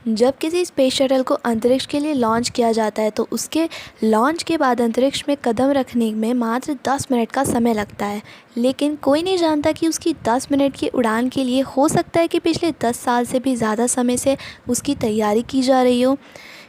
जब किसी space shuttle को अंतरिक्ष के लिए लॉन्च किया जाता है तो उसके लॉन्च के बाद अंतरिक्ष में कदम रखने में मात्र 10 मिनट का समय लगता है। लेकिन कोई नहीं जानता कि उसकी 10 मिनट की उड़ान के लिए हो सकता है कि पिछले 10 साल से भी ज़्यादा समय से उसकी तैयारी की जा रही हो।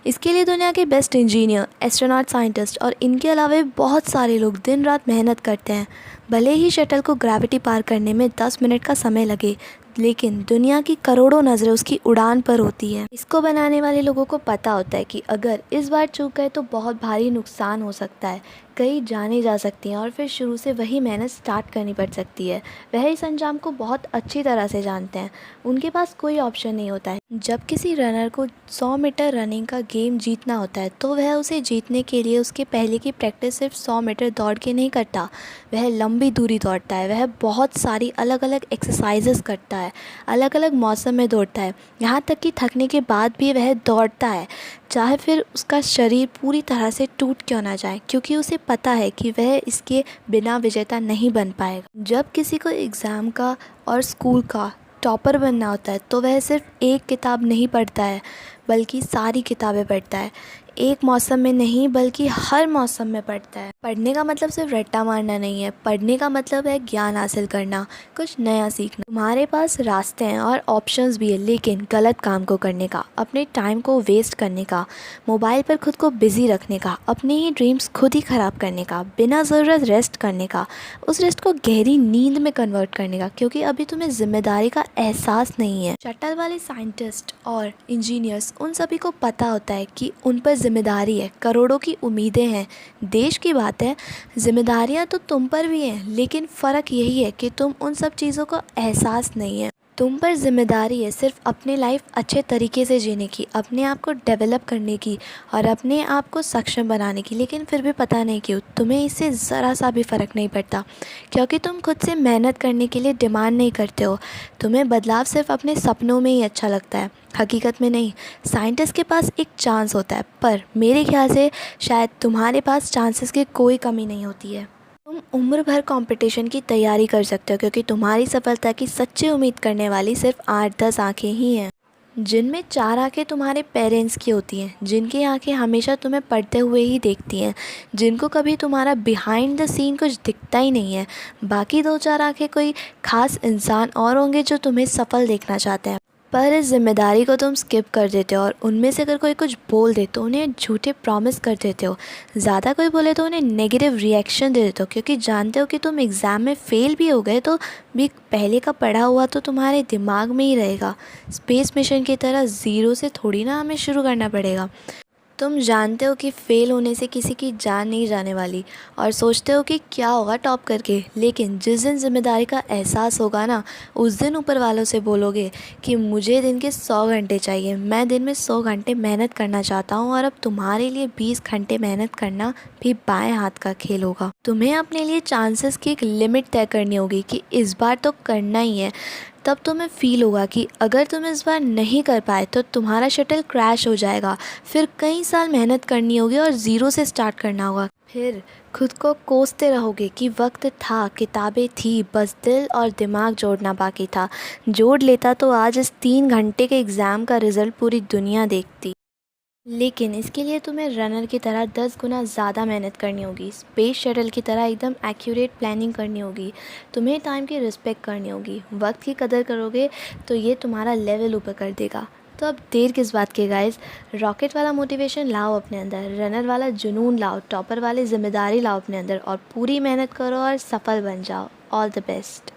इसके लिए दुनिया के बेस्ट इंजीनियर, एस्ट्रोनॉट, साइंटिस्ट और इनके अलावा भी बहुत सारे लोग दिन रात मेहनत करते हैं। भले ही शटल को ग्रेविटी पार करने में 10 मिनट का समय लगे, लेकिन दुनिया की करोड़ों नज़रें उसकी उड़ान पर होती हैं। इसको बनाने वाले लोगों को पता होता है कि अगर इस बार चूक गए तो बहुत भारी नुकसान हो सकता है, कई जानें जा सकती हैं और फिर शुरू से वही मेहनत स्टार्ट करनी पड़ सकती है। वह इस अंजाम को बहुत अच्छी तरह से जानते हैं, उनके पास कोई ऑप्शन नहीं होता है। जब किसी रनर को 100 मीटर रनिंग का गेम जीतना होता है तो वह उसे जीतने के लिए उसके पहले की प्रैक्टिस सिर्फ 100 मीटर दौड़ के नहीं करता, वह लंबी दूरी दौड़ता है। वह बहुत सारी अलग अलग एक्सरसाइजेस करता है, अलग अलग मौसम में दौड़ता है, यहाँ तक कि थकने के बाद भी वह दौड़ता है, चाहे फिर उसका शरीर पूरी तरह से टूट क्यों ना जाए, क्योंकि उसे पता है कि वह इसके बिना विजेता नहीं बन पाएगा। जब किसी को एग्ज़ाम का और स्कूल का टॉपर बनना होता है तो वह सिर्फ एक किताब नहीं पढ़ता है, बल्कि सारी किताबें पढ़ता है। एक मौसम में नहीं बल्कि हर मौसम में पढ़ता है। पढ़ने का मतलब सिर्फ रट्टा मारना नहीं है, पढ़ने का मतलब है ज्ञान हासिल करना, कुछ नया सीखना। तुम्हारे पास रास्ते हैं और ऑप्शंस भी है, लेकिन गलत काम को करने का, अपने टाइम को वेस्ट करने का, मोबाइल पर खुद को बिज़ी रखने का, अपने ही ड्रीम्स खुद ही ख़राब करने का, बिना ज़रूरत रेस्ट करने का, उस रेस्ट को गहरी नींद में कन्वर्ट करने का, क्योंकि अभी तुम्हें जिम्मेदारी का एहसास नहीं है। शटल वाले साइंटिस्ट और इंजीनियर्स, उन सभी को पता होता है कि उन पर जिम्मेदारी है, करोड़ों की उम्मीदें हैं, देश की बात है। जिम्मेदारियां तो तुम पर भी हैं, लेकिन फ़र्क यही है कि तुम उन सब चीज़ों का एहसास नहीं है। तुम पर जिम्मेदारी है सिर्फ अपनी लाइफ अच्छे तरीके से जीने की, अपने आप को डेवलप करने की और अपने आप को सक्षम बनाने की। लेकिन फिर भी पता नहीं क्यों तुम्हें इससे ज़रा सा भी फ़र्क नहीं पड़ता, क्योंकि तुम खुद से मेहनत करने के लिए डिमांड नहीं करते हो। तुम्हें बदलाव सिर्फ अपने सपनों में ही अच्छा लगता है, हकीकत में नहीं। साइंटिस्ट के पास एक चांस होता है, पर मेरे ख्याल से शायद तुम्हारे पास चांसेस की कोई कमी नहीं होती है। तुम उम्र भर कंपटीशन की तैयारी कर सकते हो, क्योंकि तुम्हारी सफलता की सच्ची उम्मीद करने वाली सिर्फ 8-10 आंखें ही हैं, जिनमें 4 आंखें तुम्हारे पेरेंट्स की होती हैं, जिनकी आंखें हमेशा तुम्हें पढ़ते हुए ही देखती हैं, जिनको कभी तुम्हारा बिहाइंड द सीन कुछ दिखता ही नहीं है। बाकी 2-4 आंखें कोई ख़ास इंसान और होंगे जो तुम्हें सफल देखना चाहते हैं, पर इस जिम्मेदारी को तुम स्किप कर देते हो। और उनमें से अगर कोई कुछ बोल दे तो उन्हें झूठे प्रॉमिस कर देते हो, ज़्यादा कोई बोले तो उन्हें नेगेटिव रिएक्शन दे देते हो, क्योंकि जानते हो कि तुम एग्ज़ाम में फ़ेल भी हो गए तो भी पहले का पढ़ा हुआ तो तुम्हारे दिमाग में ही रहेगा। स्पेस मिशन की तरह ज़ीरो से थोड़ी ना हमें शुरू करना पड़ेगा। तुम जानते हो कि फ़ेल होने से किसी की जान नहीं जाने वाली और सोचते हो कि क्या होगा टॉप करके, लेकिन जिस दिन जिम्मेदारी का एहसास होगा ना, उस दिन ऊपर वालों से बोलोगे कि मुझे दिन के 100 घंटे चाहिए, मैं दिन में 100 घंटे मेहनत करना चाहता हूँ और अब तुम्हारे लिए 20 घंटे मेहनत करना भी बाएं हाथ का खेल होगा। तुम्हें अपने लिए चांसेस की एक लिमिट तय करनी होगी कि इस बार तो करना ही है। तब तुम्हें फ़ील होगा कि अगर तुम इस बार नहीं कर पाए तो तुम्हारा शटल क्रैश हो जाएगा, फिर कई साल मेहनत करनी होगी और ज़ीरो से स्टार्ट करना होगा। फिर खुद को कोसते रहोगे कि वक्त था, किताबें थी, बस दिल और दिमाग जोड़ना बाकी था। जोड़ लेता तो आज इस 3 घंटे के एग्ज़ाम का रिज़ल्ट पूरी दुनिया देखती। लेकिन इसके लिए तुम्हें रनर की तरह 10 गुना ज़्यादा मेहनत करनी होगी, स्पेस शटल की तरह एकदम एक्यूरेट प्लानिंग करनी होगी, तुम्हें टाइम की रिस्पेक्ट करनी होगी। वक्त की कदर करोगे तो ये तुम्हारा लेवल ऊपर कर देगा। तो अब देर किस बात की गाइस, रॉकेट वाला मोटिवेशन लाओ अपने अंदर, रनर वाला जुनून लाओ, टॉपर वाली जिम्मेदारी लाओ अपने अंदर और पूरी मेहनत करो और सफल बन जाओ। All the best.